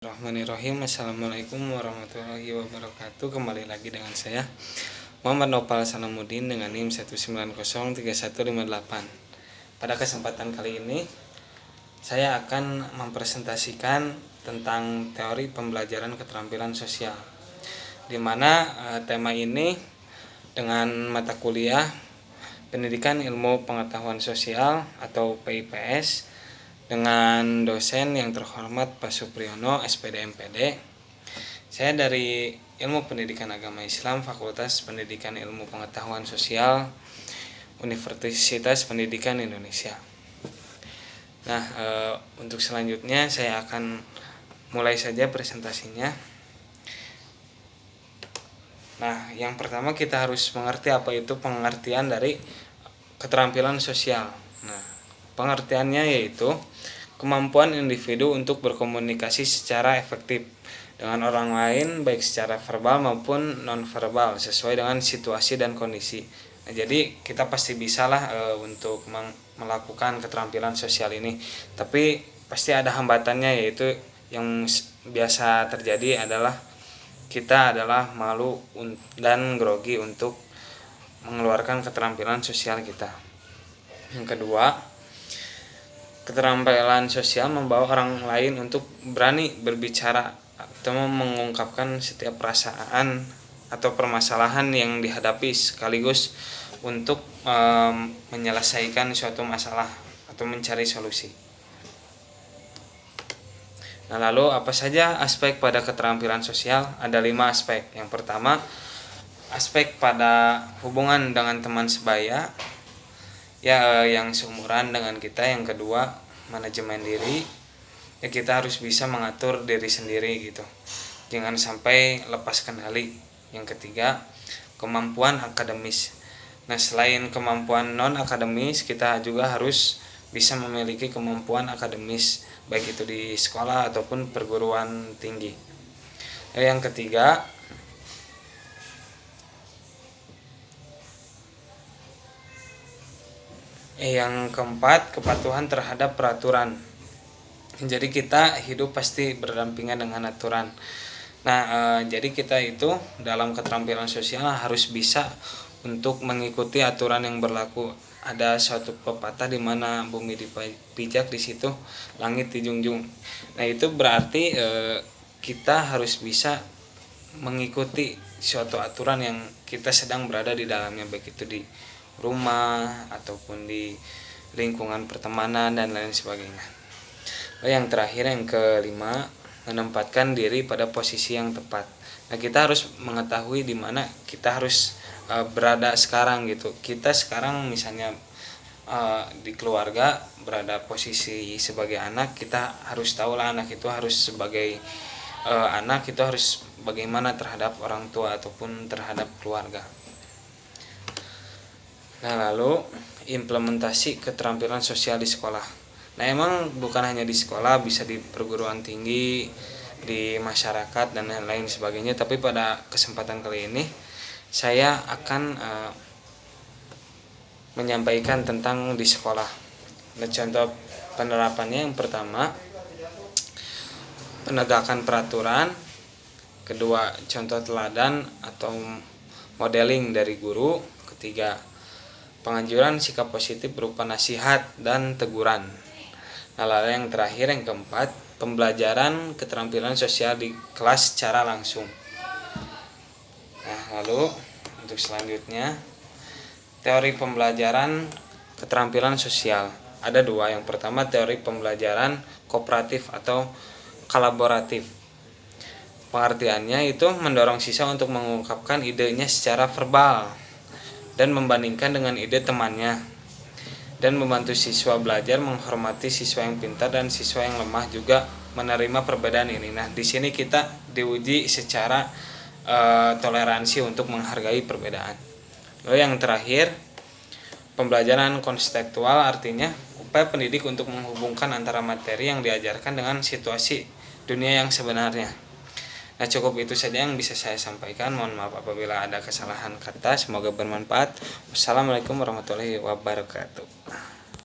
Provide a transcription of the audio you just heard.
Bismillahirrahmanirrahim. Assalamualaikum warahmatullahi wabarakatuh. Kembali lagi dengan saya Muhammad Nopal Salamuddin dengan NIM 1903158. Pada kesempatan kali ini saya akan mempresentasikan tentang teori pembelajaran keterampilan sosial, di mana tema ini dengan mata kuliah Pendidikan Ilmu Pengetahuan Sosial atau PIPS dengan dosen yang terhormat Pak Supriyono, SPD MPD. Saya dari Ilmu Pendidikan Agama Islam, Fakultas Pendidikan Ilmu Pengetahuan Sosial, Universitas Pendidikan Indonesia. Nah, untuk selanjutnya saya akan mulai saja presentasinya. Nah, yang pertama kita harus mengerti apa itu pengertian dari keterampilan sosial. Nah, pengertiannya yaitu kemampuan individu untuk berkomunikasi secara efektif dengan orang lain baik secara verbal maupun nonverbal sesuai dengan situasi dan kondisi. Nah, jadi kita pasti bisalah untuk melakukan keterampilan sosial ini. Tapi pasti ada hambatannya, yaitu yang biasa terjadi adalah kita adalah malu dan grogi untuk mengeluarkan keterampilan sosial kita. Yang kedua, keterampilan sosial membawa orang lain untuk berani berbicara atau mengungkapkan setiap perasaan atau permasalahan yang dihadapi sekaligus untuk menyelesaikan suatu masalah atau mencari solusi. Nah, lalu apa saja aspek pada keterampilan sosial? Ada 5 aspek. Yang pertama, aspek pada hubungan dengan teman sebaya yang seumuran dengan kita. Yang kedua, manajemen diri. Ya, kita harus bisa mengatur diri sendiri gitu. Jangan sampai lepas kendali. Yang ketiga, kemampuan akademis. Nah, selain kemampuan non akademis, kita juga harus bisa memiliki kemampuan akademis baik itu di sekolah ataupun perguruan tinggi. Yang ketiga, yang keempat, kepatuhan terhadap peraturan. Jadi kita hidup pasti berdampingan dengan aturan. Nah, jadi kita itu dalam keterampilan sosial harus bisa untuk mengikuti aturan yang berlaku. Ada suatu pepatah di mana bumi dipijak, di situ langit dijunjung. Nah, itu berarti kita harus bisa mengikuti suatu aturan yang kita sedang berada di dalamnya, baik itu di rumah ataupun di lingkungan pertemanan dan lain sebagainya. Yang terakhir, yang kelima, menempatkan diri pada posisi yang tepat. Nah, kita harus mengetahui di mana kita harus berada sekarang gitu. Kita sekarang misalnya di keluarga berada posisi sebagai anak, kita harus tahulah anak itu harus sebagai anak itu harus bagaimana terhadap orang tua ataupun terhadap keluarga. Nah, lalu implementasi keterampilan sosial di sekolah. Nah, emang bukan hanya di sekolah, bisa di perguruan tinggi, di masyarakat dan lain sebagainya. Tapi pada kesempatan kali ini saya akan menyampaikan tentang di sekolah. Nah, contoh penerapannya yang pertama, penegakan peraturan. Kedua, contoh teladan atau modeling dari guru. Ketiga, penganjuran sikap positif berupa nasihat dan teguran. Nah, lalu yang terakhir, yang keempat, pembelajaran keterampilan sosial di kelas secara langsung. Nah, lalu untuk selanjutnya, teori pembelajaran keterampilan sosial. Ada 2. Yang pertama, teori pembelajaran kooperatif atau kolaboratif. Pengertiannya itu mendorong siswa untuk mengungkapkan idenya secara verbal dan membandingkan dengan ide temannya, dan membantu siswa belajar menghormati siswa yang pintar dan siswa yang lemah, juga menerima perbedaan ini. Nah, di sini kita diuji secara toleransi untuk menghargai perbedaan. Lalu yang terakhir, pembelajaran konstekstual, artinya upaya pendidik untuk menghubungkan antara materi yang diajarkan dengan situasi dunia yang sebenarnya. Nah, cukup itu saja yang bisa saya sampaikan. Mohon maaf apabila ada kesalahan kata. Semoga bermanfaat. Wassalamualaikum warahmatullahi wabarakatuh.